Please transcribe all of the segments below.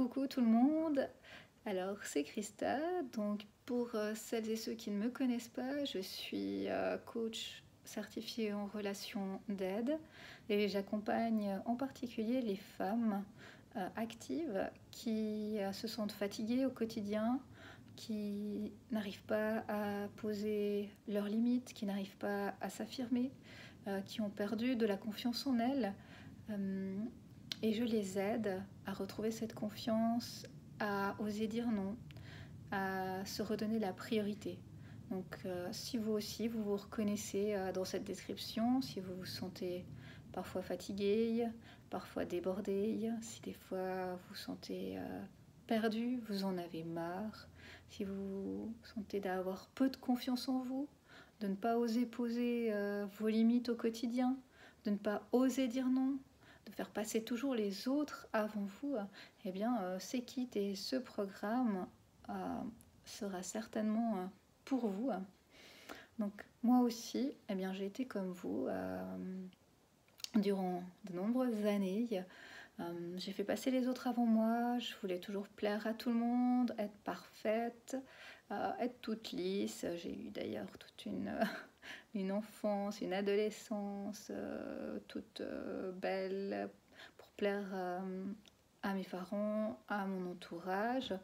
Coucou tout le monde, alors c'est Christa, donc pour celles et ceux qui ne me connaissent pas, je suis coach certifiée en relations d'aide et j'accompagne en particulier les femmes actives qui se sentent fatiguées au quotidien, qui n'arrivent pas à poser leurs limites, qui n'arrivent pas à s'affirmer, qui ont perdu de la confiance en elles. Et je les aide à retrouver cette confiance, à oser dire non, à se redonner la priorité. Donc si vous aussi, vous vous reconnaissez dans cette description, si vous vous sentez parfois fatigué, parfois débordé, si des fois vous vous sentez perdu, vous en avez marre, si vous sentez d'avoir peu de confiance en vous, de ne pas oser poser vos limites au quotidien, de ne pas oser dire non, de faire passer toujours les autres avant vous, eh bien, CKIT et ce programme sera certainement pour vous. Donc, moi aussi, eh bien, j'ai été comme vous durant de nombreuses années. J'ai fait passer les autres avant moi, je voulais toujours plaire à tout le monde, être parfaite, être toute lisse. J'ai eu d'ailleurs toute une enfance, une adolescence toute belle pour plaire à mes parents, à mon entourage.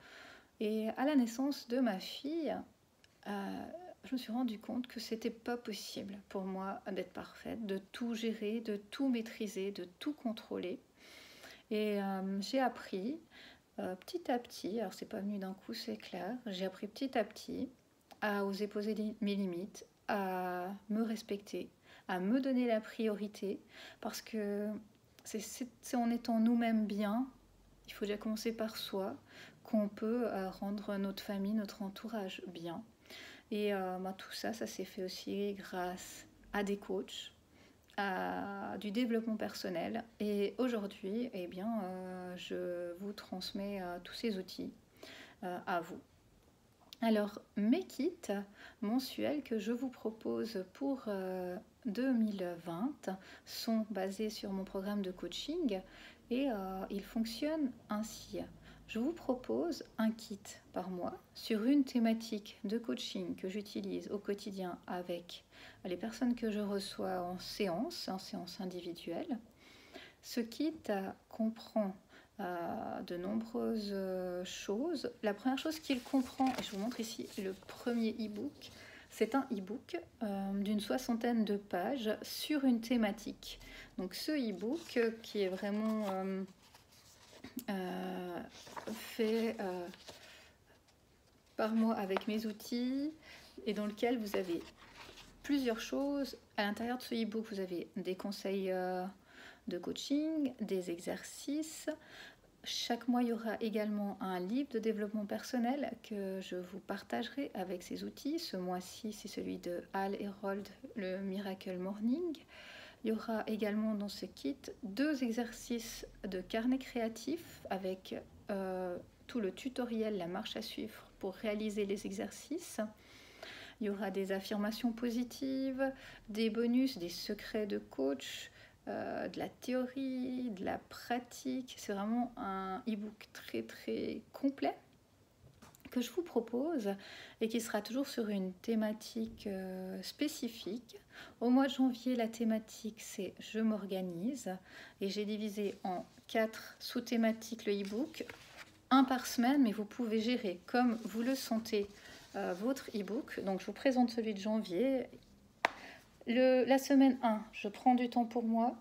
Et à la naissance de ma fille, je me suis rendu compte que c'était pas possible pour moi d'être parfaite, de tout gérer, de tout maîtriser, de tout contrôler. Et j'ai appris petit à petit, alors c'est pas venu d'un coup, c'est clair, j'ai appris petit à petit à oser poser mes limites, à me respecter, à me donner la priorité, parce que c'est en étant nous-mêmes bien, il faut déjà commencer par soi, qu'on peut rendre notre famille, notre entourage bien. Et tout ça, ça s'est fait aussi grâce à des coachs, à du développement personnel. Et aujourd'hui, eh bien, je vous transmets tous ces outils à vous. Alors, mes kits mensuels que je vous propose pour 2020 sont basés sur mon programme de coaching et ils fonctionnent ainsi. Je vous propose un kit par mois sur une thématique de coaching que j'utilise au quotidien avec les personnes que je reçois en séance individuelle. Ce kit comprend de nombreuses choses. La première chose qu'il comprend, et je vous montre ici le premier e-book, c'est un e-book d'une 60aine de pages sur une thématique. Donc ce e-book qui est vraiment fait par moi avec mes outils et dans lequel vous avez plusieurs choses. À l'intérieur de ce e-book, vous avez des conseils de coaching, des exercices. Chaque mois, il y aura également un livre de développement personnel que je vous partagerai avec ces outils. Ce mois-ci, c'est celui de Hal Herold, le Miracle Morning. Il y aura également dans ce kit 2 exercices de carnet créatif avec tout le tutoriel, la marche à suivre pour réaliser les exercices. Il y aura des affirmations positives, des bonus, des secrets de coach, de la théorie, de la pratique. C'est vraiment un e-book très très complet que je vous propose et qui sera toujours sur une thématique spécifique. Au mois de janvier, la thématique c'est « Je m'organise » et j'ai divisé en 4 sous-thématiques le e-book, un par semaine, mais vous pouvez gérer comme vous le sentez votre e-book. Donc je vous présente celui de janvier. La semaine 1, je prends du temps pour moi.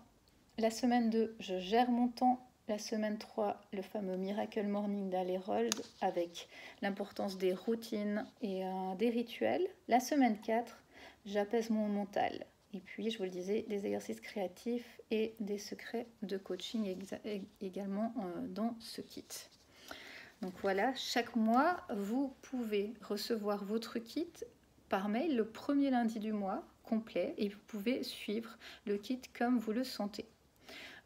La semaine 2, je gère mon temps. La semaine 3, le fameux Miracle Morning d'Hal Herold avec l'importance des routines et des rituels. La semaine 4, j'apaise mon mental. Et puis, je vous le disais, des exercices créatifs et des secrets de coaching également dans ce kit. Donc voilà, chaque mois, vous pouvez recevoir votre kit par mail le premier lundi du mois complet et vous pouvez suivre le kit comme vous le sentez.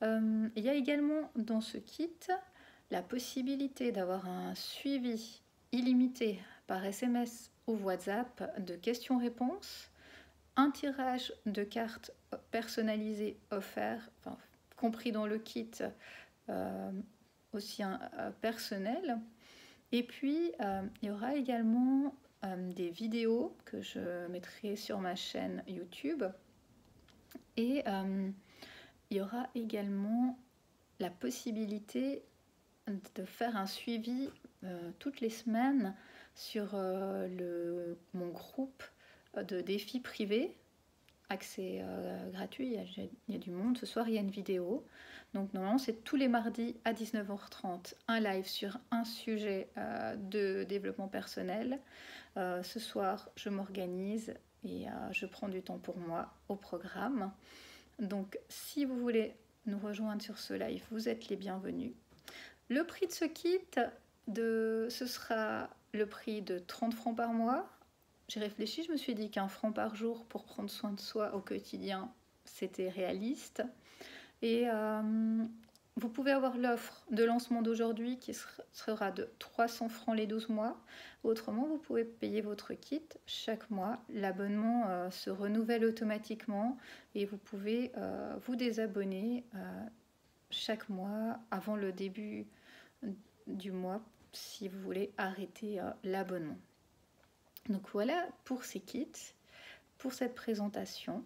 Il y a également dans ce kit la possibilité d'avoir un suivi illimité par SMS ou WhatsApp de questions-réponses, un tirage de cartes personnalisées offert, compris dans le kit aussi personnel. Et puis, il y aura également des vidéos que je mettrai sur ma chaîne YouTube. Et il y aura également la possibilité de faire un suivi toutes les semaines sur mon groupe de défis privés, accès gratuit, il y a du monde. Ce soir, il y a une vidéo. Donc normalement, c'est tous les mardis à 19h30, un live sur un sujet de développement personnel. Ce soir, je m'organise et je prends du temps pour moi au programme. Donc si vous voulez nous rejoindre sur ce live, vous êtes les bienvenus. Le prix de ce kit, ce sera le prix de 30 francs par mois. J'ai réfléchi, je me suis dit qu'un franc par jour pour prendre soin de soi au quotidien, c'était réaliste. Et vous pouvez avoir l'offre de lancement d'aujourd'hui qui sera de 300 francs les 12 mois. Autrement, vous pouvez payer votre kit chaque mois. L'abonnement se renouvelle automatiquement et vous pouvez vous désabonner chaque mois avant le début du mois si vous voulez arrêter l'abonnement. Donc voilà pour ces kits, pour cette présentation.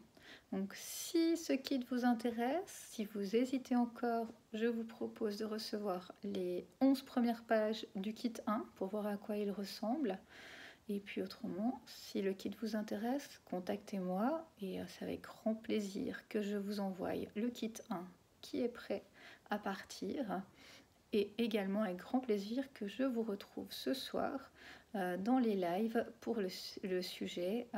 Donc si ce kit vous intéresse, si vous hésitez encore, je vous propose de recevoir les 11 premières pages du kit 1 pour voir à quoi il ressemble. Et puis autrement, si le kit vous intéresse, contactez-moi et c'est avec grand plaisir que je vous envoie le kit 1 qui est prêt à partir. Et également avec grand plaisir que je vous retrouve ce soir dans les lives pour le sujet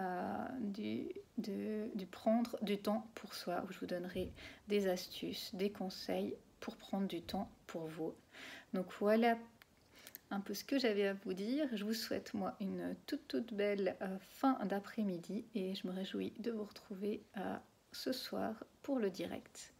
du prendre du temps pour soi, où je vous donnerai des astuces, des conseils pour prendre du temps pour vous. Donc voilà un peu ce que j'avais à vous dire. Je vous souhaite moi une toute belle fin d'après-midi et je me réjouis de vous retrouver ce soir pour le direct.